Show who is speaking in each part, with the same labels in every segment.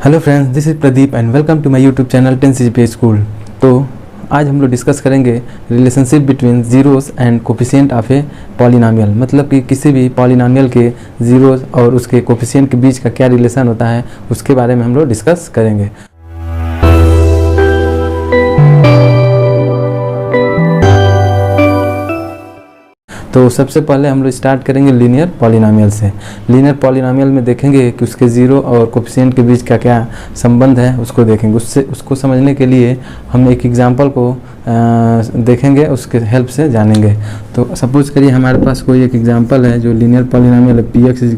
Speaker 1: Hello friends, this is Pradeep and welcome to my YouTube channel 10CGPA school. तो आज हम लोग डिस्कस करेंगे relationship between zeros and coefficient of a polynomial. मतलब कि किसी भी पॉलिनोमियल के ज़ीरोज़ और उसके कोफिशिएंट के बीच का क्या रिलेशन होता है उसके बारे में हम लोग डिस्कस करेंगे। तो सबसे पहले हम लोग स्टार्ट करेंगे लीनियर पॉलिनोमियल से। लीनियर पॉलिनोमियल में देखेंगे कि उसके ज़ीरो और कोफिशिएंट के बीच का क्या संबंध है, उसको देखेंगे। उसको समझने के लिए हम एक एग्जांपल को देखेंगे, उसके हेल्प से जानेंगे। तो सपोज करिए हमारे पास कोई एक एग्जांपल है जो लीनियर पॉलिनोमियल है, px =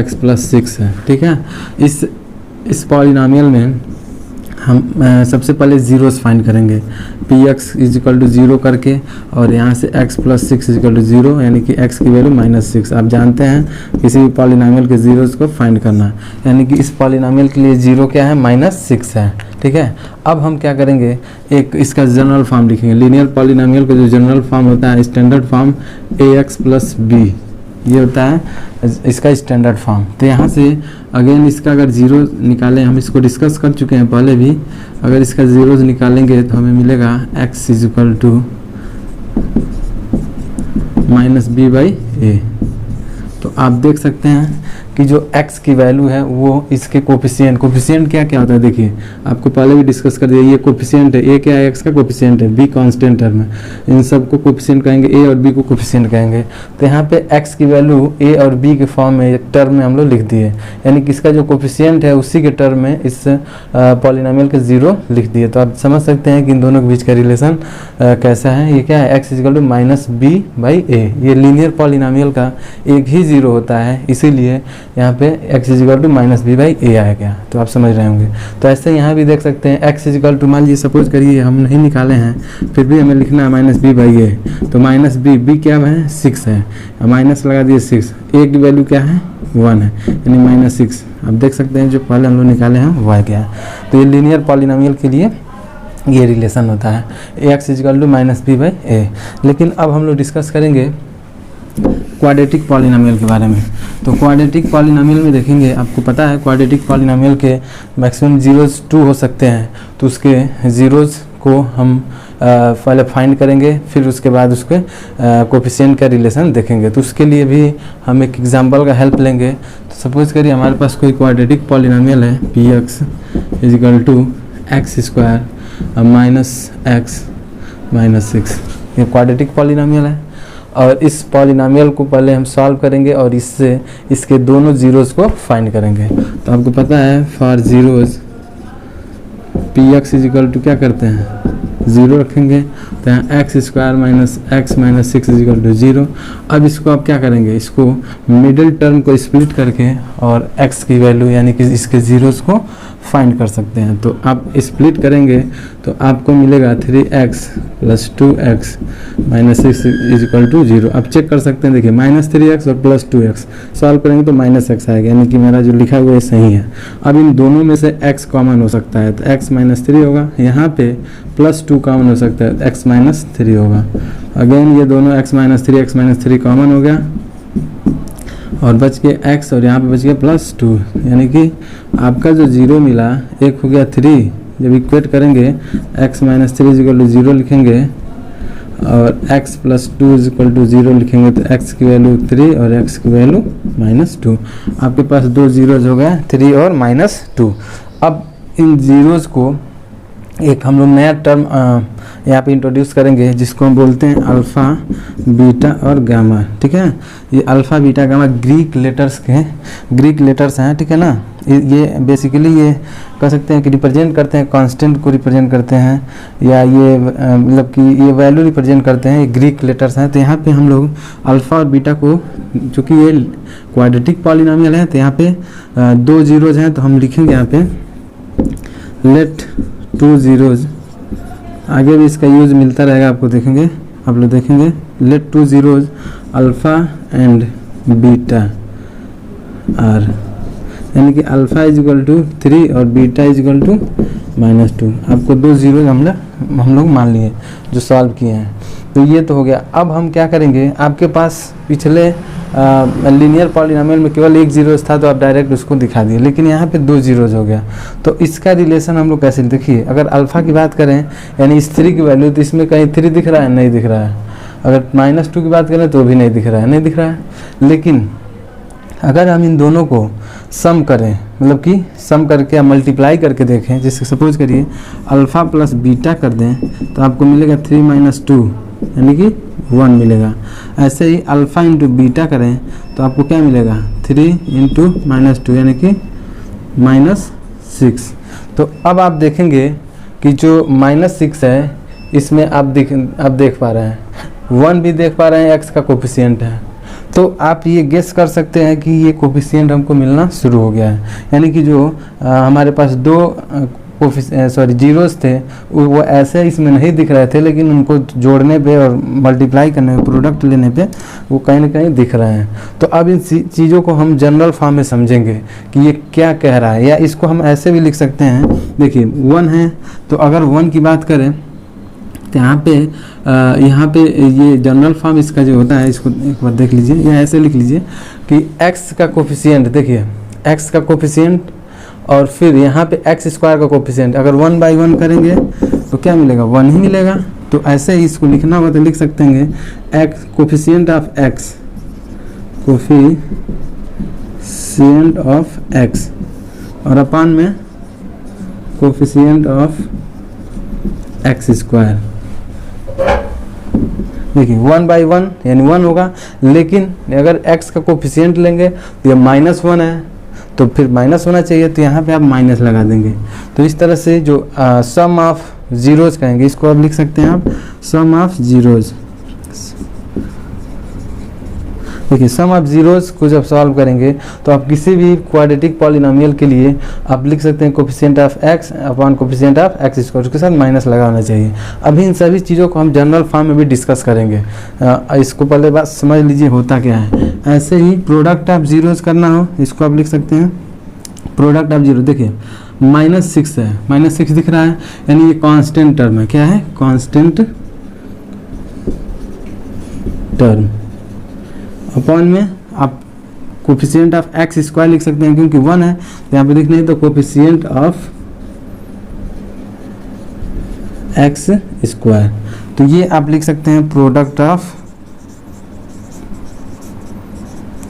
Speaker 1: x+6 है। ठीक है, इस पॉलिनोमियल में हम सबसे पहले ज़ीरोज़ फाइंड करेंगे, px = 0 करके, और यहाँ से x+6 = 0, यानी कि x की वैल्यू -6। आप जानते हैं किसी भी पॉलिनोमियल के ज़ीरोज़ को फाइंड करना, यानी कि इस पॉलिनोमियल के लिए ज़ीरो क्या है, -6 है। ठीक है, अब हम क्या करेंगे, एक इसका जनरल फॉर्म लिखेंगे। लीनियर पॉलिनोमियल का जो जनरल फॉर्म होता है, स्टैंडर्ड फॉर्म ax + b, ये होता है इसका स्टैंडर्ड फॉर्म। तो यहाँ से अगेन इसका अगर ज़ीरो निकालें, हम इसको डिस्कस कर चुके हैं पहले भी, अगर इसका ज़ीरोज़ निकालेंगे तो हमें मिलेगा x = -b/a। तो आप देख सकते हैं कि जो x की वैल्यू है वो इसके कोफिशिएंट क्या क्या होता है। देखिए, आपको पहले भी डिस्कस कर दिया, ये कोफिशिएंट है, a क्या है, x का कोफिशिएंट है, b कांस्टेंट टर्म है, इन सब को कोफिशिएंट कहेंगे, a और b को कोफिशिएंट कहेंगे। तो यहाँ पे x की वैल्यू a और b के फॉर्म में एक टर्म में हम लोग लिख दिए, यानी कि इसका जो कोफिशिएंट है उसी के टर्म में इस पॉलिनोमियल के ज़ीरो लिख दिए। तो आप समझ सकते हैं कि इन दोनों के बीच का रिलेशन कैसा है। ये क्या है, x = -b/a। ये लीनियर पॉलिनोमियल का एक ही ज़ीरो होता है, इसीलिए यहाँ पे x = -b/a आ गया। तो आप समझ रहे होंगे। तो ऐसे यहाँ भी देख सकते हैं x = मान लीजिए सपोज करिए हम नहीं निकाले हैं, फिर भी हमें लिखना है -b/a। तो -b क्या है, 6 है, माइनस लगा दिए 6, a की वैल्यू क्या है, 1 है, यानी -6। आप देख सकते हैं जो पहले हम लोग निकाले हैं वो आ गया। तो ये लीनियर पॉलिनोमियल के लिए ये रिलेशन होता है, x = -b/a। लेकिन अब हम लोग डिस्कस करेंगे क्वाड्रेटिक पॉलिनोमियल के बारे में। तो क्वाड्रेटिक पॉलिनोमियल में देखेंगे, आपको पता है क्वाड्रेटिक पॉलिनोमियल के मैक्सिमम ज़ीरोज़ 2 हो सकते हैं। तो उसके ज़ीरोज़ को हम पहले फाइंड करेंगे, फिर उसके बाद उसके कोफिशिएंट का रिलेशन देखेंगे। तो उसके लिए भी हम एक एग्जांपल का हेल्प लेंगे। तो सपोज करिए हमारे पास कोई क्वाड्रेटिक पॉलिनोमियल है, px = x² -x−6। ये क्वाड्रेटिक पॉलिनोमियल है, और इस पॉलिनोमियल को पहले हम सॉल्व करेंगे और इससे इसके दोनों ज़ीरोज़ को फाइंड करेंगे। तो आपको पता है फॉर ज़ीरोज़ px = क्या करते हैं, 0 रखेंगे। तो यहाँ x² -x−6 = 0। अब इसको आप क्या करेंगे, इसको मिडिल टर्म को स्प्लिट करके और x की वैल्यू यानी कि इसके ज़ीरोज़ को फाइंड कर सकते हैं। तो आप स्प्लिट करेंगे तो आपको मिलेगा 3x + 2x -6 = 0। आप चेक कर सकते हैं, देखिए -3x और +2x सॉल्व करेंगे तो -x आएगा, यानी कि मेरा जो लिखा हुआ है सही है। अब इन दोनों में से x कॉमन हो सकता है, तो x -3 होगा, यहाँ पे +2 कॉमन हो सकता है, x -3 होगा। अगेन ये दोनों x -3 कॉमन हो गया और बच गया x, और यहाँ पे बच गया +2, यानी कि आपका जो ज़ीरो मिला, एक हो गया 3। जब इक्वेट करेंगे x -3 = 0 लिखेंगे और x + 2 = 0 लिखेंगे, तो x की वैल्यू 3 और x की वैल्यू -2। आपके पास दो ज़ीरोज़ हो गए, 3 और -2। अब इन ज़ीरोज़ को एक हम लोग नया टर्म यहाँ पे इंट्रोड्यूस करेंगे जिसको हम बोलते हैं अल्फ़ा, बीटा और गामा। ठीक है, ये alpha, beta, gamma Greek letters हैं। ठीक है ना, ये बेसिकली ये कह सकते हैं कि रिप्रेजेंट करते हैं कांस्टेंट को रिप्रेजेंट करते हैं, या ये मतलब कि ये वैल्यू रिप्रेजेंट करते हैं, ये ग्रीक लेटर्स हैं। तो यहाँ पे हम लोग अल्फ़ा और बीटा को, चूँकि ये क्वाड्रेटिक पॉलिनोमियल है तो यहाँ पे दो ज़ीरोज़ हैं, तो हम लिखेंगे यहाँ पे लेट 2 ज़ीरोज़। आगे भी इसका यूज़ मिलता रहेगा, आपको देखेंगे, आप लोग देखेंगे, let 2 zeros alpha and beta are, यानी कि अल्फ़ा = 3 और बीटा = -2। आपको दो ज़ीरोज़ हम लोग मान लिए जो सॉल्व किए हैं। तो ये तो हो गया। अब हम क्या करेंगे, आपके पास पिछले लीनियर पॉलिनोमियल में केवल एक जीरोस था तो आप डायरेक्ट उसको दिखा दिए, लेकिन यहाँ पे दो जीरोस हो गया। तो इसका रिलेशन हम लोग कैसे, देखिए अगर अल्फ़ा की बात करें यानी इस 3 की वैल्यू, तो इसमें कहीं 3 दिख रहा है, नहीं दिख रहा है। अगर -2 की बात करें तो भी नहीं दिख रहा है, नहीं दिख रहा है। लेकिन अगर हम इन दोनों को सम करें, मतलब कि सम करके मल्टीप्लाई करके देखें, जैसे सपोज करिए अल्फ़ा प्लस बीटा कर दें तो आपको मिलेगा 3 - 2 यानी कि 1 मिलेगा। ऐसे ही अल्फ़ा इंटू बीटा करें तो आपको क्या मिलेगा, 3 इंटू -2 यानी कि -6। तो अब आप देखेंगे कि जो -6 है इसमें आप देख पा रहे हैं 1 भी देख पा रहे हैं, एक्स का कोफिशिएंट है। तो आप ये गेस कर सकते हैं कि ये कोफिशिएंट हमको मिलना शुरू हो गया है, यानी कि जो हमारे पास दो जीरोस थे वो ऐसे इसमें नहीं दिख रहे थे, लेकिन उनको जोड़ने पे और मल्टीप्लाई करने पे, प्रोडक्ट लेने पे वो कहीं ना कहीं दिख रहे हैं। तो अब इन चीज़ों को हम जनरल फॉर्म में समझेंगे कि ये क्या कह रहा है, या इसको हम ऐसे भी लिख सकते हैं। देखिए 1 है तो अगर 1 की बात करें तो यहाँ पे ये जनरल फॉर्म इसका जो होता है, इसको एक बार देख लीजिए, या ऐसे लिख लीजिए कि x का कोफिशिएंट, देखिए x का कोफिशिएंट और फिर यहाँ पे x स्क्वायर का कोफिशिएंट, अगर 1/1 करेंगे तो क्या मिलेगा, 1 ही मिलेगा। तो ऐसे ही इसको लिखना होगा तो लिख सकते हैं x coefficient of x, coefficient of x और अपान में कोफिशिएंट ऑफ x स्क्वायर। देखिए 1/1 यानी 1 होगा, लेकिन अगर x का कोफिशिएंट लेंगे तो ये -1 है तो फिर माइनस होना चाहिए, तो यहाँ पे आप माइनस लगा देंगे। तो इस तरह से जो सम ऑफ जीरोज कहेंगे इसको आप लिख सकते हैं आप सम ऑफ जीरोज। देखिए सम ऑफ जीरोज को जब सॉल्व करेंगे तो आप किसी भी क्वाड्रेटिक पॉलिनोमियल के लिए आप लिख सकते हैं coefficient of x upon coefficient of x square, उसके साथ माइनस लगा होना चाहिए। अभी इन सभी चीज़ों को हम जनरल फॉर्म में भी डिस्कस करेंगे। इसको पहले बात समझ लीजिए होता क्या है। ऐसे ही प्रोडक्ट ऑफ जीरोज करना हो इसको आप लिख सकते हैं प्रोडक्ट ऑफ जीरो। देखिए -6 है, -6 दिख रहा है यानी ये कांस्टेंट टर्म है। क्या है, कांस्टेंट टर्म। अपॉन में आप कोफिशिएंट ऑफ x स्क्वायर लिख सकते हैं क्योंकि 1 है तो यहाँ पे लिखना है तो कोफिशिएंट ऑफ x स्क्वायर। तो ये आप लिख सकते हैं प्रोडक्ट ऑफ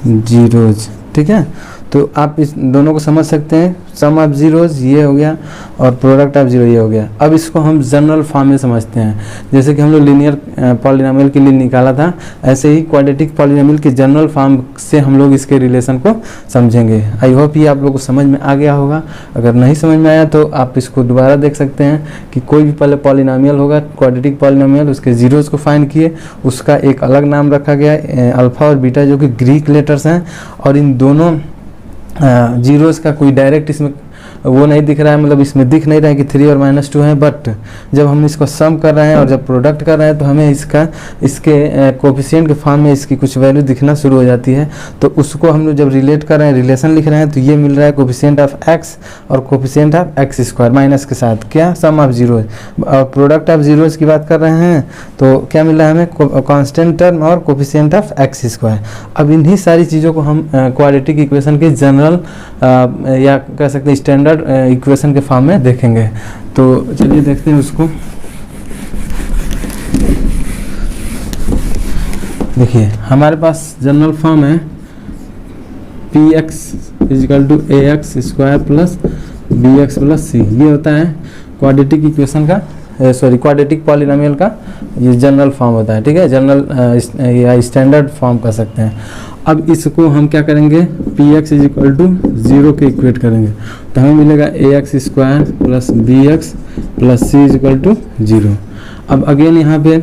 Speaker 1: जीरोज। ठीक है, तो आप इस दोनों को समझ सकते हैं। सम ऑफ जीरोज ये हो गया और प्रोडक्ट ऑफ जीरो ये हो गया। अब इसको हम जनरल फॉर्म में समझते हैं, जैसे कि हम लोग लीनियर पॉलिनोमियल के लिए निकाला था, ऐसे ही क्वाड्रेटिक पॉलिनोमियल के जनरल फॉर्म से हम लोग इसके रिलेशन को समझेंगे। आई होप ये आप लोग को समझ में आ गया होगा। अगर नहीं समझ में आया तो आप इसको दोबारा देख सकते हैं कि कोई भी पहले पॉलिनोमियल होगा क्वाड्रेटिक पॉलिनोमियल, उसके जीरोज को फाइंड किए, उसका एक अलग नाम रखा गया अल्फ़ा और बीटा जो कि ग्रीक लेटर्स हैं, और इन दोनों जीरोस का कोई डायरेक्ट इसमें वो नहीं दिख रहा है, मतलब इसमें दिख नहीं रहा है कि 3 और -2 है, बट जब हम इसको सम कर रहे हैं और जब प्रोडक्ट कर रहे हैं तो हमें इसके कोफिशिएंट के फॉर्म में इसकी कुछ वैल्यू दिखना शुरू हो जाती है। तो उसको हम लोग जब रिलेट कर रहे हैं, रिलेशन लिख रहे हैं, तो ये मिल रहा है कोफिशिएंट ऑफ x और coefficient of x square minus के साथ क्या सम ऑफ जीरोज। और प्रोडक्ट ऑफ जीरोज की बात कर रहे हैं तो क्या मिल रहा है हमें, कॉन्स्टेंट टर्म और कोफिशिएंट ऑफ x स्क्वायर। अब इन्हीं सारी चीज़ों को हम क्वाड्रेटिक इक्वेशन के जनरल या कह सकते हैं स्टैंडर्ड इक्वेशन के फॉर्म में देखेंगे। तो चलिए देखते हैं उसको। देखिए हमारे पास जनरल फॉर्म है px = ax square plus bx plus c। ये होता है क्वाड्रेटिक इक्वेशन का क्वाड्रेटिक पॉलिनोमियल का ये जनरल फॉर्म होता है। ठीक है, जनरल या स्टैंडर्ड फॉर्म कर सकते हैं। अब इसको हम क्या करेंगे, px = 0 के इक्वेट करेंगे तो हमें मिलेगा ax square plus bx plus c = 0। अब अगेन यहाँ पे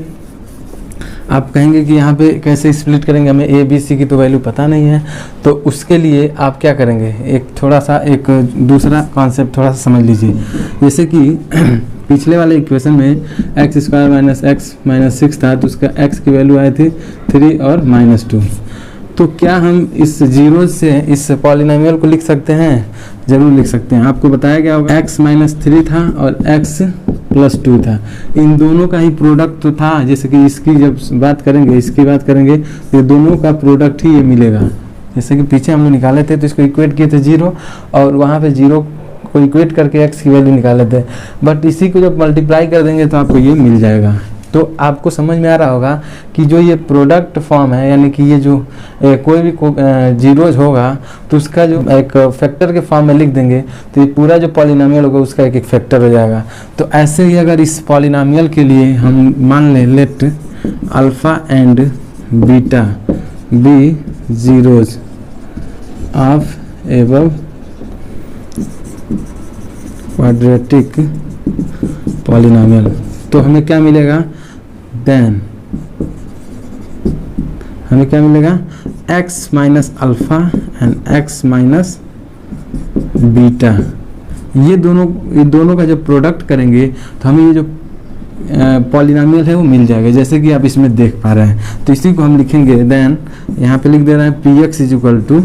Speaker 1: आप कहेंगे कि यहाँ पे कैसे स्प्लिट करेंगे, हमें a b c की तो वैल्यू पता नहीं है, तो उसके लिए आप क्या करेंगे, एक दूसरा कॉन्सेप्ट थोड़ा सा समझ लीजिए। जैसे कि पिछले वाले इक्वेशन में x square minus x minus 6 था तो उसका x की वैल्यू आई थी 3 और -2। तो क्या हम इस जीरो से इस पॉलिनोमियल को लिख सकते हैं? जरूर लिख सकते हैं। आपको बताया गया होगा x -3 था और x प्लस 2 था। इन दोनों का ही प्रोडक्ट तो था, जैसे कि इसकी जब बात करेंगे, इसकी बात करेंगे तो दोनों का प्रोडक्ट ही ये मिलेगा। जैसे कि पीछे हम लोग निकाले थे तो इसको इक्वेट किए थे 0 और वहाँ पे 0 को इक्वेट करके x की वैल्यू निकाले थे, बट इसी को जब मल्टीप्लाई कर देंगे तो आपको ये मिल जाएगा। तो आपको समझ में आ रहा होगा कि जो ये प्रोडक्ट फॉर्म है, यानी कि ये जो कोई भी जीरोज होगा तो उसका जो एक फैक्टर के फॉर्म में लिख देंगे तो ये पूरा जो पॉलिनोमियल होगा उसका एक एक फैक्टर हो जाएगा। तो ऐसे ही अगर इस पॉलिनोमियल के लिए हम मान लें let alpha and beta be zeros of above quadratic polynomial, तो हमें क्या मिलेगा, देन हमें क्या मिलेगा, x minus alpha and x minus beta, ये दोनों का जब प्रोडक्ट करेंगे तो हमें ये जो पॉलिनोमियल है वो मिल जाएगा, जैसे कि आप इसमें देख पा रहे हैं। तो इसी को हम लिखेंगे, देन यहाँ पे लिख दे रहे हैं px is equal to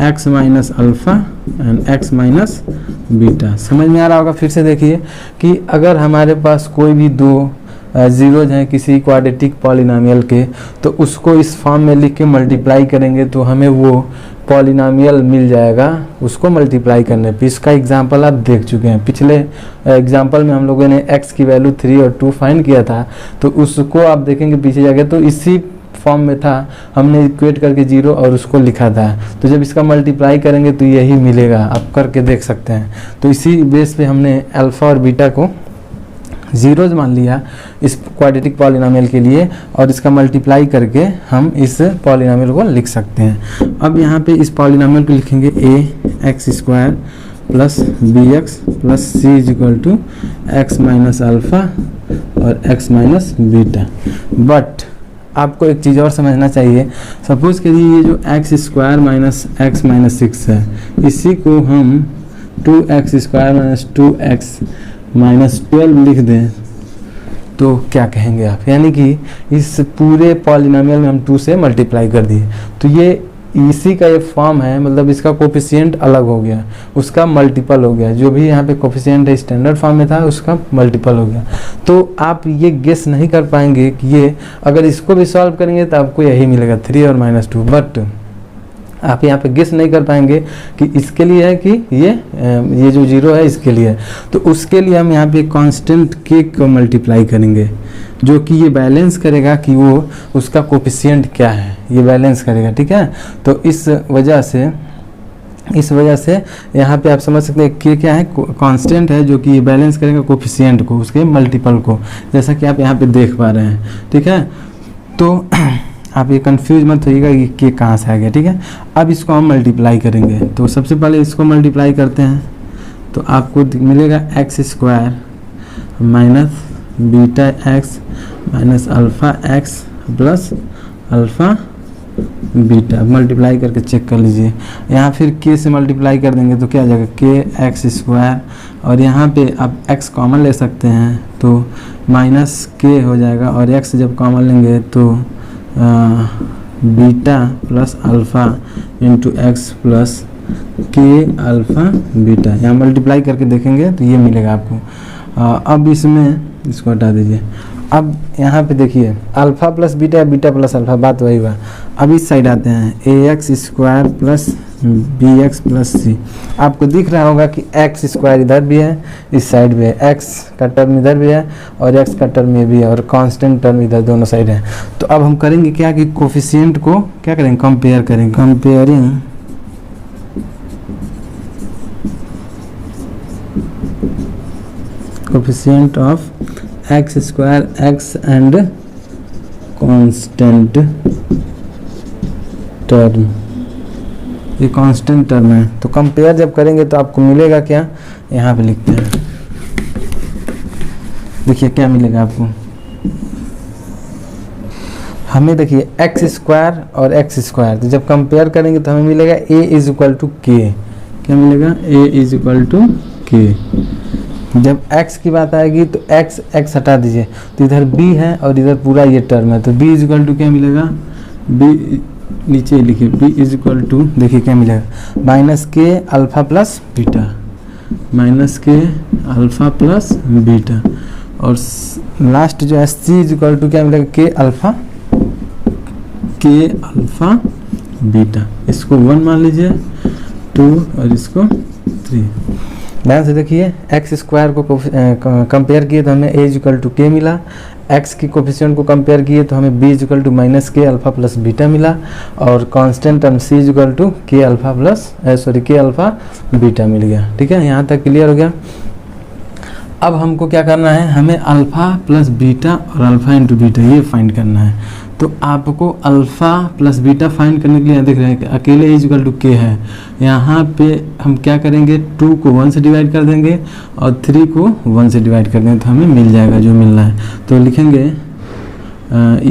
Speaker 1: x minus alpha and x minus beta. समझ में आ रहा होगा। फिर से देखिए कि अगर हमारे पास कोई भी दो जीरोज हैं किसी क्वाड्रेटिक पॉलिनोमियल के, तो उसको इस फॉर्म में लिख के मल्टीप्लाई करेंगे तो हमें वो पॉलिनोमियल मिल जाएगा उसको मल्टीप्लाई करने पे। इसका एग्जांपल आप देख चुके हैं, पिछले एग्जांपल में हम लोगों ने x की वैल्यू 3 और 2 फाइंड किया था, तो उसको आप देखेंगे पीछे जाके तो इसी फॉर्म में था, हमने इक्वेट करके 0 और उसको लिखा था। तो जब इसका मल्टीप्लाई करेंगे तो यही मिलेगा, आप करके देख सकते हैं। तो इसी बेस पे हमने अल्फा और बीटा को जीरोज मान लिया इस क्वाड्रेटिक पॉलिनोमियल के लिए, और इसका मल्टीप्लाई करके हम इस पॉलिनोमियल को लिख सकते हैं। अब यहाँ पे इस पॉलिनोमियल को लिखेंगे a x square plus b x plus c is equal to x minus alpha और एक्स माइनस बीटा। बट आपको एक चीज़ और समझना चाहिए, सपोज करिए ये जो x square minus x minus 6 है, इसी को हम 2x square minus 2x minus 12 लिख दें तो क्या कहेंगे आप, यानी कि इस पूरे पॉलिनोमियल में हम 2 से मल्टीप्लाई कर दिए तो ये इसी का ये फॉर्म है, मतलब इसका कोफिशिएंट अलग हो गया, उसका मल्टीपल हो गया। जो भी यहाँ पे कोफिशिएंट है स्टैंडर्ड फॉर्म में था उसका मल्टीपल हो गया। तो आप ये गेस नहीं कर पाएंगे कि ये अगर इसको भी सॉल्व करेंगे तो आपको यही मिलेगा 3 और -2, बट आप यहाँ पे गेस नहीं कर पाएंगे कि इसके लिए है कि ये जो 0 है इसके लिए है। तो उसके लिए हम यहाँ पे कांस्टेंट k को मल्टीप्लाई करेंगे जो कि ये बैलेंस करेगा कि वो उसका कोफिशिएंट क्या है, ये बैलेंस करेगा, ठीक है। तो इस वजह से यहाँ पे आप समझ सकते हैं k क्या है, कांस्टेंट है जो कि ये बैलेंस करेगा कोफिशिएंट को, उसके मल्टीपल को, जैसा कि आप यहाँ पे देख पा रहे हैं, ठीक है। तो आप ये कंफ्यूज मत होइएगा कि k कहाँ से आ गया, ठीक है। अब इसको हम मल्टीप्लाई करेंगे, तो सबसे पहले इसको मल्टीप्लाई करते हैं तो आपको मिलेगा x square minus beta x minus alpha x plus alpha beta. Multiply करके चेक कर लीजिए, यहाँ फिर k से मल्टीप्लाई कर देंगे तो क्या आ जाएगा k एक्स स्क्वायर, और यहाँ पे आप x कॉमन ले सकते हैं तो माइनस k हो जाएगा, और x जब कॉमन लेंगे तो beta plus alpha into x plus के अल्फ़ा बीटा। यहाँ मल्टीप्लाई करके देखेंगे तो ये मिलेगा आपको। अब इसमें इसको हटा दीजिए। अब यहाँ पे देखिए alpha plus beta, beta plus alpha, बात वही हुआ। अब इस साइड आते हैं, a x square plus b x plus c. आपको दिख रहा होगा कि एक्स स्क्वायर इधर भी है, इस साइड भी है, एक्स का टर्म इधर भी है और एक्स का टर्म ये भी है, और कांस्टेंट टर्म इधर दोनों साइड है। तो अब हम करेंगे क्या कि कोफिशिएंट को क्या करेंगे, कंपेयर करेंगे। Comparing coefficient of x square x and constant term, ये कांस्टेंट टर्म है। तो कंपेयर जब करेंगे तो आपको मिलेगा क्या, यहाँ पे लिखते हैं, देखिए क्या मिलेगा आपको। हमें देखिए एक्स स्क्वायर और एक्स स्क्वायर, तो जब कंपेयर करेंगे तो हमें मिलेगा a इज इक्वल टू के। क्या मिलेगा, a इज इक्वल टू के। जब x की बात आएगी तो x हटा दीजिए तो इधर b है और इधर पूरा ये टर्म है, तो b इज इक्वल टू क्या मिलेगा, b नीचे लिखिए b इज इक्वल टू, देखिए क्या मिलेगा, minus k alpha plus beta. Minus k alpha plus beta, और लास्ट जो है सी इज इक्वल टू क्या मिलेगा, के अल्फ़ा बीटा। इसको 1 मान लीजिए, 2 और इसको 3। ध्यान से देखिए, एक्स स्क्वायर को कंपेयर किए तो हमें ए इक्वल टू के मिला, एक्स की कोफिशिएंट को कंपेयर किए तो हमें b equal to minus k alpha plus beta मिला, और constant term c equal to k alpha beta मिल गया। ठीक है, यहाँ तक क्लियर हो गया। अब हमको क्या करना है, हमें अल्फ़ा प्लस बीटा और अल्फ़ा इंटू बीटा ये फाइंड करना है। तो आपको अल्फ़ा प्लस बीटा फाइंड करने के लिए देख रहे हैं कि अकेले ए इक्वल टू के है, यहाँ पे हम क्या करेंगे, 2 को 1 से डिवाइड कर देंगे और 3 को 1 से डिवाइड कर देंगे, तो हमें मिल जाएगा जो मिलना है। तो लिखेंगे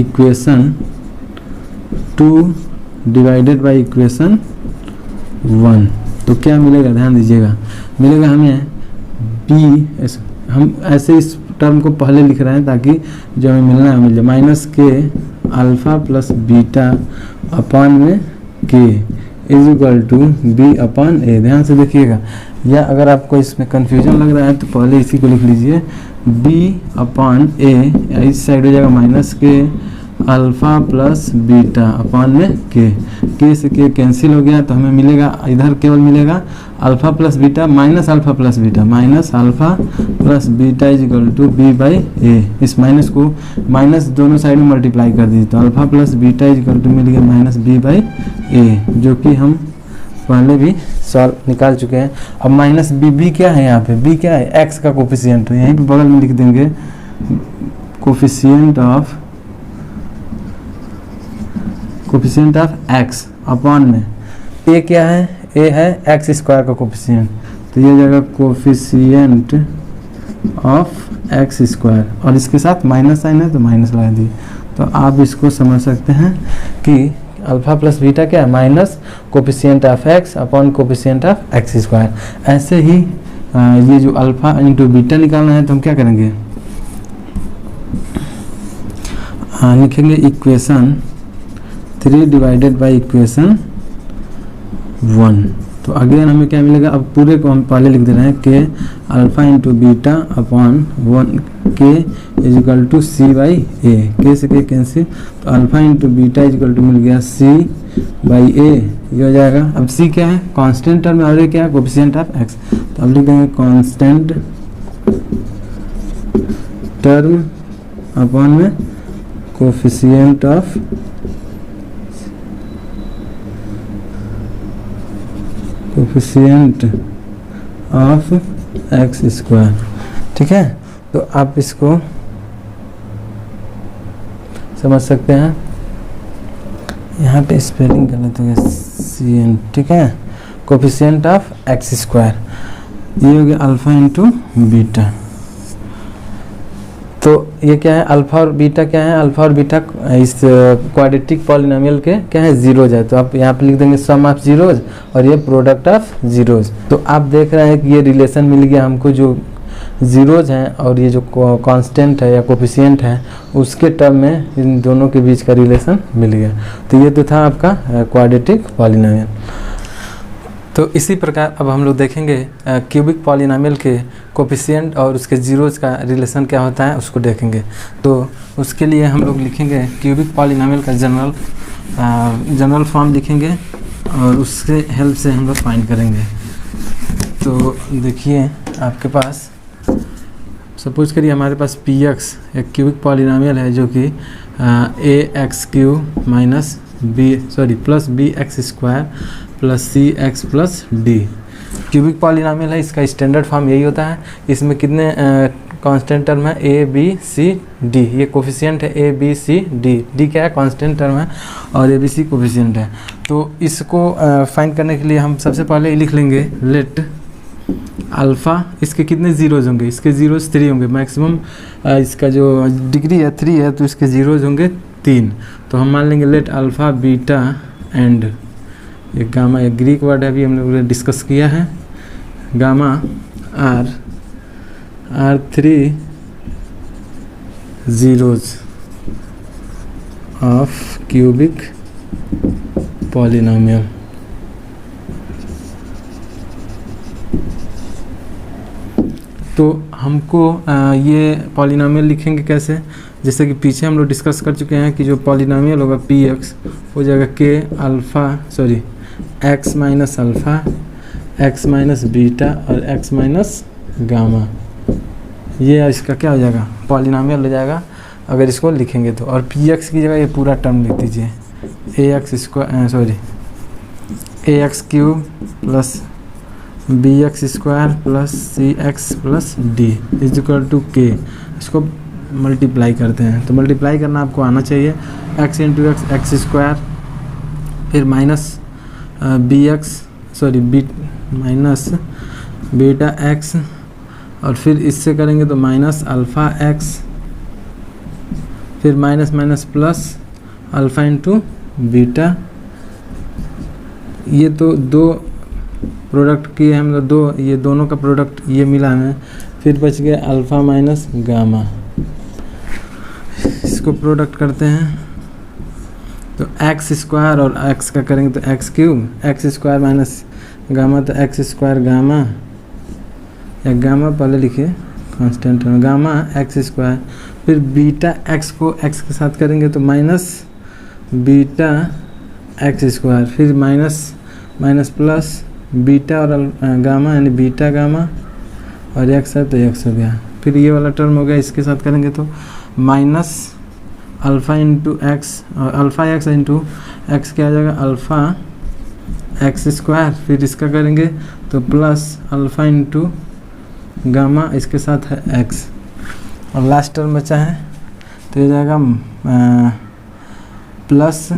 Speaker 1: इक्वेशन 2 डिवाइडेड बाई इक्वेशन 1, तो क्या मिलेगा, ध्यान दीजिएगा, मिलेगा हमें बी, हम ऐसे इस टर्म को पहले लिख रहे हैं ताकि जो हमें मिलना है मिल जाए, minus k alpha plus beta upon में k is equal to b upon a. ध्यान से देखिएगा, या अगर आपको इसमें कन्फ्यूजन लग रहा है तो पहले इसी को लिख लीजिए, बी अपॉन ए, इस साइड हो जाएगा minus k alpha plus beta upon में के से के कैंसिल हो गया, तो हमें मिलेगा, इधर केवल मिलेगा alpha plus beta minus alpha plus beta, minus alpha plus beta is equal to b by a. इस माइनस को माइनस दोनों साइड में मल्टीप्लाई कर दीजिए, तो alpha plus beta is equal to मिल गया माइनस बी बाई ए, जो कि हम पहले भी सॉल्व निकाल चुके हैं। अब माइनस बी क्या है, यहाँ पे बी क्या है, एक्स का कोफिशिएंट है, यहीं पे बगल में लिख देंगे कोफिशिएंट ऑफ एक्स अपॉन में ए क्या है, ए है एक्स स्क्वायर का कोफिशिएंट, तो ये जाएगा कोफिशिएंट ऑफ एक्स स्क्वायर, और इसके साथ माइनस साइन है तो माइनस लगा दिए। तो आप इसको समझ सकते हैं कि अल्फ़ा प्लस बीटा क्या है, minus coefficient of x upon coefficient of x square. ऐसे ही ये जो अल्फ़ा इंटू बीटा निकालना है तो हम क्या करेंगे, लिखेंगे इक्वेशन 3 डिवाइडेड बाई इक्वेशन 1। तो अगेन हमें क्या मिलेगा, अब पूरे को हम पहले लिख दे रहे हैं के alpha into beta upon 1 k is equal to c by a, k से के कैंसिल, तो alpha into beta is equal to मिल गया सी बाई ए, ये हो जाएगा। अब सी क्या है, कांस्टेंट टर्म, और ये क्या है, कोफिशिएंट ऑफ एक्स, तो अब लिख देंगे कांस्टेंट टर्म अपॉन में कोफिशिएंट ऑफ एक्स स्क्वायर। ठीक है, तो आप इसको समझ सकते हैं, यहाँ पे स्पेलिंग कर लेते हैं CN। ठीक है, कोफिशिएंट ऑफ एक्स स्क्वायर, ये हो गया अल्फ़ा इंटू बीटा। तो ये क्या है, अल्फ़ा और बीटा क्या है, अल्फ़ा और बीटा इस क्वाड्रेटिक पॉलिनोमियल के क्या है, जीरोज है, तो आप यहाँ पे लिख देंगे सम ऑफ जीरोज और ये प्रोडक्ट ऑफ जीरोज। तो आप देख रहे हैं कि ये रिलेशन मिल गया हमको, जो जीरोज हैं और ये जो कांस्टेंट है या कोफिशिएंट है उसके टर्म में इन दोनों के बीच का रिलेशन मिल गया। तो ये तो था आपका क्वाड्रेटिक पॉलिनोमियल। तो इसी प्रकार अब हम लोग देखेंगे क्यूबिक पॉलिनोमियल के कोफिशिएंट और उसके जीरोज का रिलेशन क्या होता है उसको देखेंगे। तो उसके लिए हम लोग लिखेंगे क्यूबिक पॉलिनोमियल का जनरल फॉर्म लिखेंगे और उसके हेल्प से हम लोग फाइंड करेंगे। तो देखिए आपके पास सपोज करिए हमारे पास px एक क्यूबिक पॉलिनोमियल है जो कि ax³ minus plus bx² plus cx plus d cubic polynomial है। इसका स्टैंडर्ड फॉर्म यही होता है। इसमें कितने कांस्टेंट टर्म है, a b c d, ये कोफिशिएंट है a b c d, d क्या है कांस्टेंट टर्म है और a b c कोफिशिएंट है। तो इसको फाइंड करने के लिए हम सबसे पहले लिख लेंगे लेट अल्फ़ा, इसके कितने जीरोज होंगे, इसके जीरोज 3 होंगे मैक्सिमम, इसका जो डिग्री है 3 है तो इसके जीरोज होंगे 3। तो हम मान लेंगे लेट अल्फ़ा बीटा एंड एक गामा, एक ग्रीक वर्ड है अभी हम लोग ने डिस्कस किया है, gamma are 3 zeros of cubic polynomial. तो हमको ये पॉलिनोमियल लिखेंगे कैसे, जैसे कि पीछे हम लोग डिस्कस कर चुके हैं कि जो पॉलिनोमियल होगा पी एक्स हो जाएगा के alpha sorry x minus alpha x minus beta और एक्स माइनस गामा। ये इसका क्या हो जाएगा, पॉलिनोमियल हो जाएगा अगर इसको लिखेंगे तो। और पी एक्स की जगह ये पूरा टर्म लिख दीजिए, a x square sorry a x cube plus b x square plus c x plus d is equal to k. इसको मल्टीप्लाई करते हैं, तो मल्टीप्लाई करना आपको आना चाहिए। X into x x square, फिर minus b x sorry b minus beta x, और फिर इससे करेंगे तो माइनस अल्फ़ा एक्स, फिर minus minus plus alpha into beta. ये तो दो प्रोडक्ट किए हम लोग, दो ये दोनों का प्रोडक्ट ये मिला हमें, फिर बच गया अल्फ़ा माइनस गामा। इसको प्रोडक्ट करते हैं तो एक्स स्क्वायर और एक्स का करेंगे तो x cube, x square minus gamma तो एक्स स्क्वायर गामा, या गामा पहले लिखिए कांस्टेंट में, गामा एक्स स्क्वायर, फिर बीटा एक्स को एक्स के साथ करेंगे तो माइनस बीटा एक्स स्क्वायर, फिर माइनस माइनस प्लस बीटा और गामा यानी बीटा गामा, और एक्स है तो एक्स हो गया। फिर ये वाला टर्म हो गया, इसके साथ करेंगे तो माइनस अल्फ़ा इंटू एक्स और अल्फ़ा एक्स इंटू एक्स क्या आ जाएगा अल्फ़ा एक्स स्क्वायर, फिर इसका करेंगे तो प्लस अल्फ़ा इंटू गामा, इसके साथ है एक्स, और लास्ट टर्म बचा है तो ये जाएगा प्लस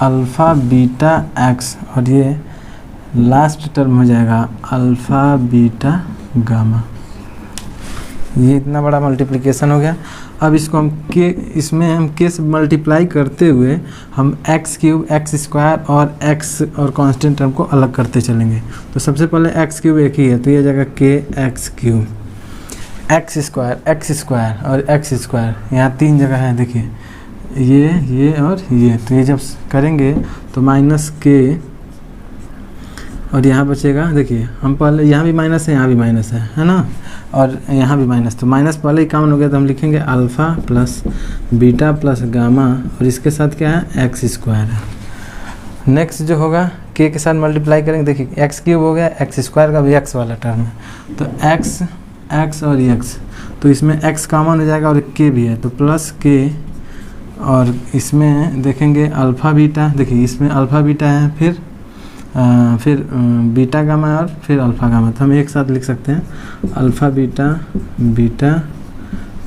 Speaker 1: अल्फ़ा बीटा एक्स, और ये लास्ट टर्म हो जाएगा अल्फ़ा बीटा गामा। ये इतना बड़ा मल्टीप्लिकेशन हो गया। अब इसको हम के इसमें हम के से मल्टीप्लाई करते हुए हम एक्स क्यूब एक्स स्क्वायर और एक्स और कांस्टेंट टर्म को अलग करते चलेंगे। तो सबसे पहले एक्स क्यूब एक ही है तो ये जाएगा के एक्स क्यूब, एक्स स्क्वायर और एक्स स्क्वायर, यहाँ तीन जगह है देखिए, ये और ये, तो ये जब करेंगे तो माइनस के, और यहाँ बचेगा देखिए, हम पहले यहाँ भी माइनस है यहाँ भी माइनस है ना, और यहाँ भी माइनस, तो माइनस पहले ही कॉमन हो गया तो हम लिखेंगे alpha plus beta plus gamma, और इसके साथ क्या है एक्स स्क्वायर है। नेक्स्ट जो होगा के साथ मल्टीप्लाई करेंगे, देखिए एक्स क्यूब हो गया, एक्स स्क्वायर का भी एक्स वाला टर्म है, तो एक्स और एक्स, तो इसमें एक्स कॉमन हो जाएगा और के भी है तो प्लस के, और इसमें देखेंगे अल्फ़ा बीटा, देखिए इसमें अल्फ़ा बीटा है, फिर बीटा गामा और फिर अल्फ़ा गामा, तो हम एक साथ लिख सकते हैं अल्फ़ा बीटा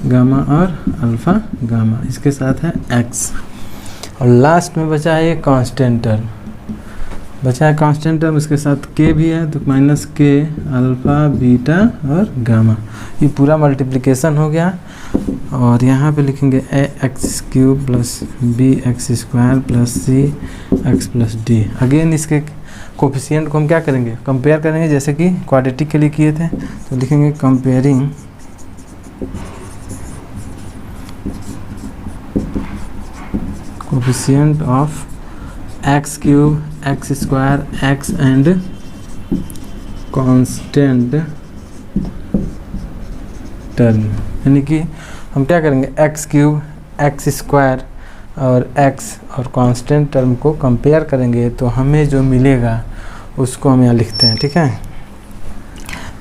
Speaker 1: गामा और अल्फ़ा गामा, इसके साथ है एक्स, और लास्ट में बचा है ये कांस्टेंट टर्म, बचा है कांस्टेंट टर्म, इसके साथ के भी है तो माइनस के अल्फ़ा बीटा और गामा। ये पूरा मल्टीप्लिकेशन हो गया, और यहाँ पे लिखेंगे a x cube plus b x square plus c x plus d. Again इसके कोफिशिएंट को हम क्या करेंगे, कंपेयर करेंगे, जैसे कि क्वाड्रेटिक के लिए किए थे, तो लिखेंगे comparing coefficient of x cube x square x and constant term, यानी कि हम क्या करेंगे एक्स क्यूब एक्स स्क्वायर और एक्स और कांस्टेंट टर्म को कंपेयर करेंगे तो हमें जो मिलेगा उसको हम यहाँ लिखते हैं, ठीक है।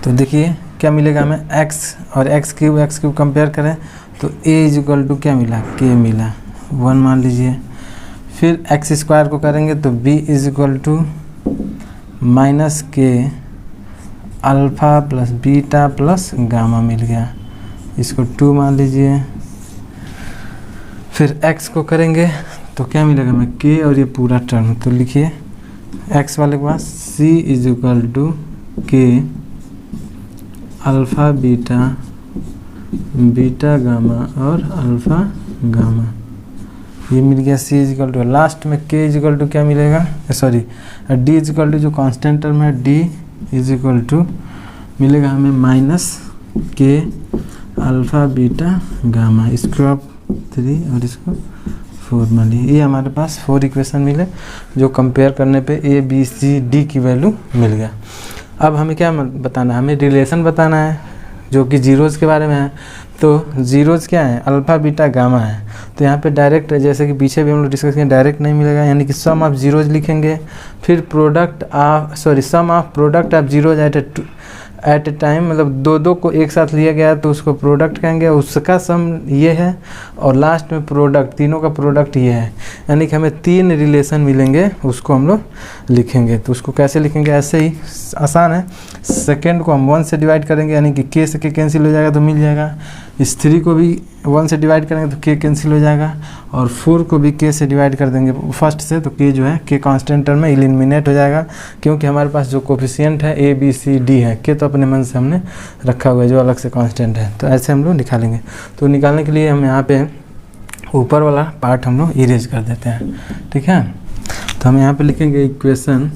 Speaker 1: तो देखिए क्या मिलेगा हमें, एक्स और एक्स क्यूब कंपेयर करें तो ए इज इक्वल टू क्या मिला, के मिला 1 मान लीजिए, फिर एक्स स्क्वायर को करेंगे तो b is equal to minus k alpha plus beta plus gamma मिल गया, इसको 2 मान लीजिए, फिर x को करेंगे तो क्या मिलेगा हमें k और ये पूरा टर्म, तो लिखिए x वाले के पास c is equal to k alpha beta gamma और अल्फ़ा गामा, ये मिल गया c is equal to, last में k इज इक्वल टू क्या मिलेगा, sorry d is equal to जो कांस्टेंट टर्म है d इज इक्वल टू मिलेगा हमें minus k alpha beta gamma, इसको आप 3 और इसको 4 मान लीजिए। ये हमारे पास 4 इक्वेशन मिले जो कंपेयर करने पे ए बी सी डी की वैल्यू मिल गया। अब हमें क्या बताना है, हमें रिलेशन बताना है जो कि जीरोज़ के बारे में है। तो जीरोज़ क्या है, अल्फ़ा बीटा गामा है। तो यहाँ पे डायरेक्ट, जैसे कि पीछे भी हम लोग डिस्कस किए, डायरेक्ट नहीं मिलेगा, यानी कि सम ऑफ जीरोज़ लिखेंगे, फिर sum of product of zeros at a time, मतलब दो को एक साथ लिया गया तो उसको प्रोडक्ट कहेंगे, उसका सम ये है, और लास्ट में प्रोडक्ट, तीनों का प्रोडक्ट ये है, यानी कि हमें 3 रिलेशन मिलेंगे, उसको हम लोग लिखेंगे। तो उसको कैसे लिखेंगे, ऐसे ही आसान है। सेकेंड को हम 1 से डिवाइड करेंगे, यानी कि के से के कैंसिल हो जाएगा तो मिल जाएगा। इस 3 को भी 1 से डिवाइड करेंगे तो के कैंसिल हो जाएगा, और 4 को भी के से डिवाइड कर देंगे फर्स्ट से, तो के जो है के कांस्टेंट टर्म में एलिमिनेट हो जाएगा, क्योंकि हमारे पास जो कोफिशिएंट है ए बी सी डी है, के तो अपने मन से हमने रखा हुआ है जो अलग से कांस्टेंट है। तो ऐसे हम लोग निकालेंगे। तो निकालने के लिए हम यहाँ पे ऊपर वाला पार्ट हम लोग इरेज कर देते हैं, ठीक है। तो हम यहाँ पे लिखेंगे इक्वेशन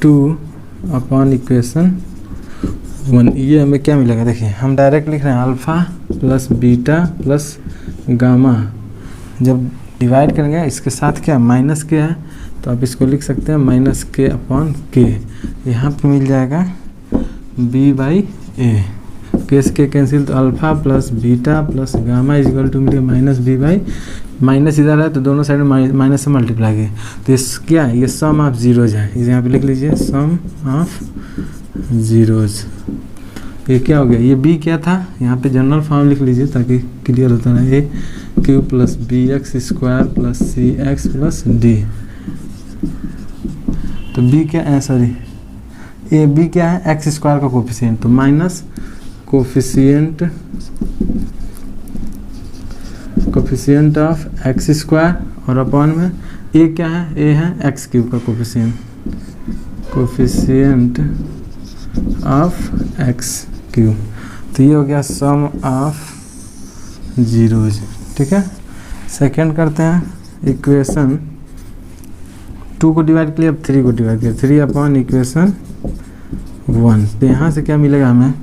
Speaker 1: 2 अपॉन इक्वेशन 1। ये हमें क्या मिलेगा, देखिए हम डायरेक्ट लिख रहे हैं alpha plus beta plus gamma, जब डिवाइड करेंगे इसके साथ क्या माइनस के है, तो आप इसको लिख सकते हैं माइनस के अपॉन के। यहाँ पे मिल जाएगा बी बाई ए, के से के कैंसिल, तो alpha plus beta plus gamma is equal to मिलेगा माइनस बी बाई, माइनस इधर है तो दोनों साइड में माइनस से मल्टीप्लाई किए, तो इस क्या है, ये सम ऑफ जीरोज है, इसे यहाँ पे लिख लीजिए सम ऑफ जीरोज। ये क्या हो गया, ये बी क्या था, यहाँ पे जनरल फॉर्म लिख लीजिए ताकि क्लियर होता रहे, a cube plus b x square plus c x plus d. तो बी क्या है, सॉरी ए बी क्या है, एक्स स्क्वायर का कोफिशिएंट, तो minus coefficient of x square, और अपॉन में ए क्या है, ए है एक्स क्यूब का कोफिशिएंट ऑफ एक्स क्यूब। तो ये हो गया सम ऑफ जीरोज, ठीक है। सेकेंड करते हैं इक्वेशन 2 को डिवाइड किया, अब 3 को डिवाइड किया, 3 अपॉन इक्वेशन 1। तो यहाँ से क्या मिलेगा हमें,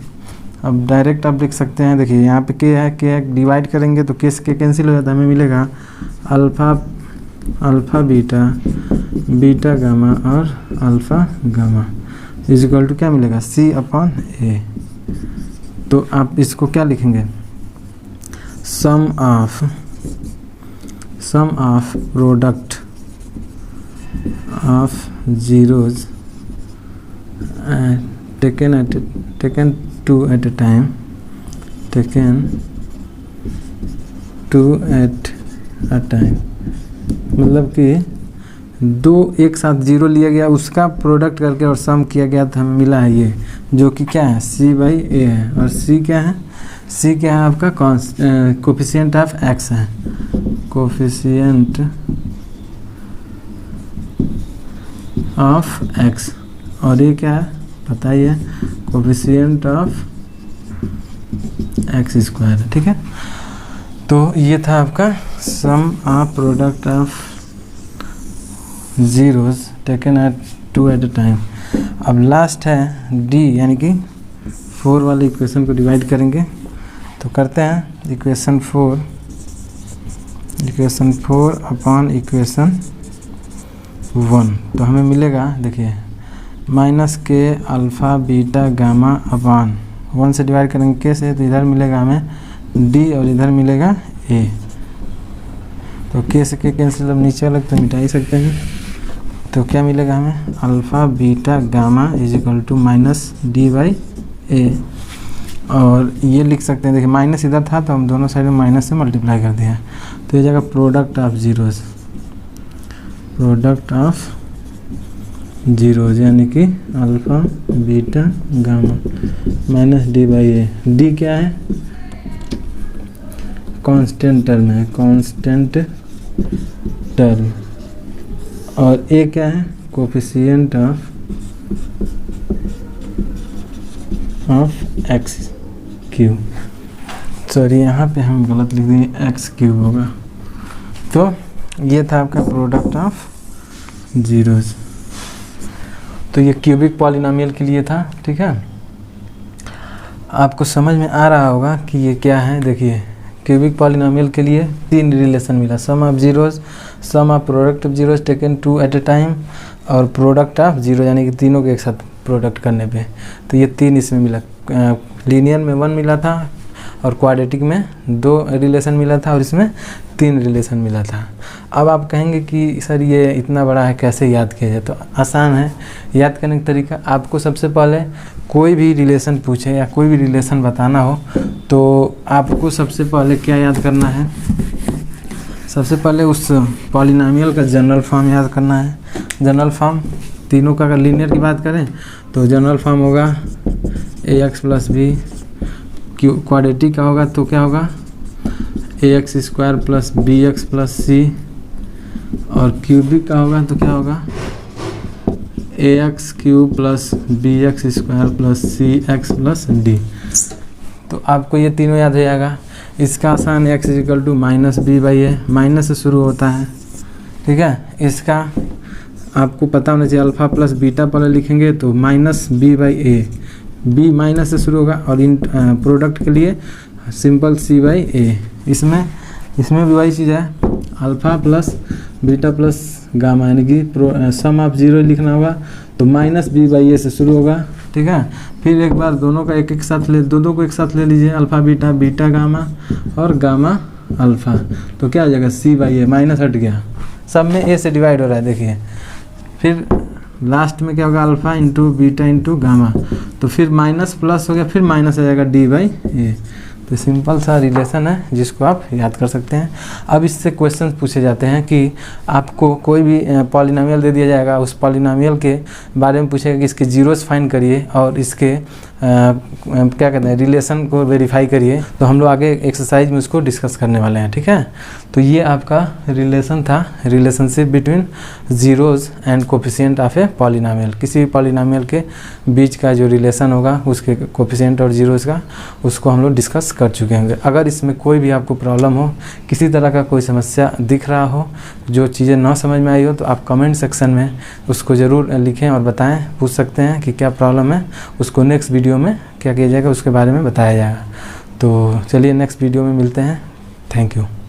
Speaker 1: अब डायरेक्ट आप देख सकते हैं, देखिए यहाँ पे के है, के डिवाइड करेंगे तो के से के कैंसिल हो जाता है, हमें मिलेगा अल्फ़ा बीटा गामा और alpha gamma is equal to क्या मिलेगा, सी अपॉन ए। तो आप इसको क्या लिखेंगे, sum of product of zeros taken 2 at a time, मतलब कि 2 एक साथ जीरो लिया गया, उसका प्रोडक्ट करके और सम किया गया, तो हमें मिला है ये, जो कि क्या है सी बाई ए है, और सी क्या है, सी क्या है आपका कोफिशिएंट ऑफ एक्स है, कोफिशिएंट ऑफ एक्स, और ये क्या है पता ही है, कोफिशिएंट ऑफ एक्स स्क्वायर, ठीक है। तो ये था आपका sum of product of zeros taken at 2 at a time. अब लास्ट है डी, यानी कि 4 वाले इक्वेशन को डिवाइड करेंगे। तो करते हैं इक्वेशन 4 अपॉन इक्वेशन 1। तो हमें मिलेगा, देखिए minus k alpha beta gamma upon 1 से डिवाइड करेंगे के से, तो इधर मिलेगा हमें डी और इधर मिलेगा ए। तो के से के कैंसिल, अब नीचे अलग तो मिटा ही सकते हैं। तो क्या मिलेगा हमें, alpha beta gamma is equal to minus d by a. और ये लिख सकते हैं, देखिए माइनस इधर था तो हम दोनों साइड में माइनस से मल्टीप्लाई कर दिया, तो ये जगह प्रोडक्ट ऑफ जीरोज यानी कि alpha beta gamma minus d by A. D क्या है, कांस्टेंट टर्म है, कांस्टेंट टर्म, और ए क्या है, coefficient of x cube. Sorry यहाँ पे हम गलत लिख देंगे, एक्स क्यूब होगा। तो ये था आपका प्रोडक्ट ऑफ जीरोज। तो ये क्यूबिक पॉलिनोमियल के लिए था, ठीक है। आपको समझ में आ रहा होगा कि ये क्या है। देखिए क्यूबिक पॉलिनोमियल के लिए 3 रिलेशन मिला, sum of zeros, sum of product of zeros taken 2 at a time, और प्रोडक्ट ऑफ जीरो, यानी कि तीनों के एक साथ प्रोडक्ट करने पे। तो ये 3 इसमें मिला, लीनियर में 1 मिला था और क्वाड्रेटिक में 2 रिलेशन मिला था और इसमें 3 रिलेशन मिला था। अब आप कहेंगे कि सर ये इतना बड़ा है कैसे याद किया जाए? तो आसान है याद करने का तरीका। आपको सबसे पहले कोई भी रिलेशन पूछे या कोई भी रिलेशन बताना हो तो आपको सबसे पहले क्या याद करना है? सबसे पहले उस पॉलिनॉमियल का जनरल फॉर्म याद करना है। जनरल फॉर्म तीनों का, अगर लीनियर की बात करें तो जनरल फॉर्म होगा ax प्लस बी। क्वाड्रेटिक का होगा तो क्या होगा ax square plus b x plus c. और क्यूबिक का होगा तो क्या होगा ax cube plus b x square plus c x plus d. तो आपको ये तीनों याद हो जाएगा। इसका आसान x equal to minus b by a, minus से शुरू होता है, ठीक है। इसका आपको पता होना चाहिए अल्फ़ा प्लस बीटा पहले लिखेंगे तो minus b by a, b minus से शुरू होगा। और इन प्रोडक्ट के लिए सिंपल सी बाई ए। इसमें भी वही चीज़ है, alpha plus beta plus gamma, यानी कि सम ऑफ 0 लिखना होगा तो माइनस बी बाई ए से शुरू होगा, ठीक है। फिर एक बार दोनों का एक साथ दो को एक साथ ले लीजिए, अल्फ़ा बीटा, बीटा गामा और गामा अल्फ़ा। तो क्या आ जाएगा सी बाई ए, माइनस हट गया, सब में ए से डिवाइड हो रहा है देखिए। फिर लास्ट में क्या होगा alpha into beta into gamma, तो फिर माइनस प्लस हो गया, फिर माइनस आ जाएगा डी बाई ए। तो सिंपल सा रिलेशन है जिसको आप याद कर सकते हैं। अब इससे क्वेश्चन पूछे जाते हैं कि आपको कोई भी पॉलिनॉमियल दे दिया जाएगा, उस पॉलिनॉमियल के बारे में पूछेगा कि इसके जीरोस फाइंड करिए और इसके क्या कहते हैं रिलेशन को वेरीफाई करिए। तो हम लोग आगे एक्सरसाइज में उसको डिस्कस करने वाले हैं, ठीक है। तो ये आपका रिलेशन था, relationship between zeros and coefficient of A polynomial. किसी भी पॉलिनॉमियल के बीच का जो रिलेशन होगा उसके कोफिशिएंट और जीरोज़ का, उसको हम लोग डिस्कस कर चुके होंगे। अगर इसमें कोई भी आपको प्रॉब्लम हो, किसी तरह का कोई समस्या दिख रहा हो, जो चीज़ें ना समझ में आई हो, तो आप कमेंट सेक्शन में उसको ज़रूर लिखें और बताएं, पूछ सकते हैं कि क्या प्रॉब्लम है। उसको नेक्स्ट वीडियो में क्या किया जाएगा उसके बारे में बताया जाएगा। तो चलिए नेक्स्ट वीडियो में मिलते हैं। Thank you.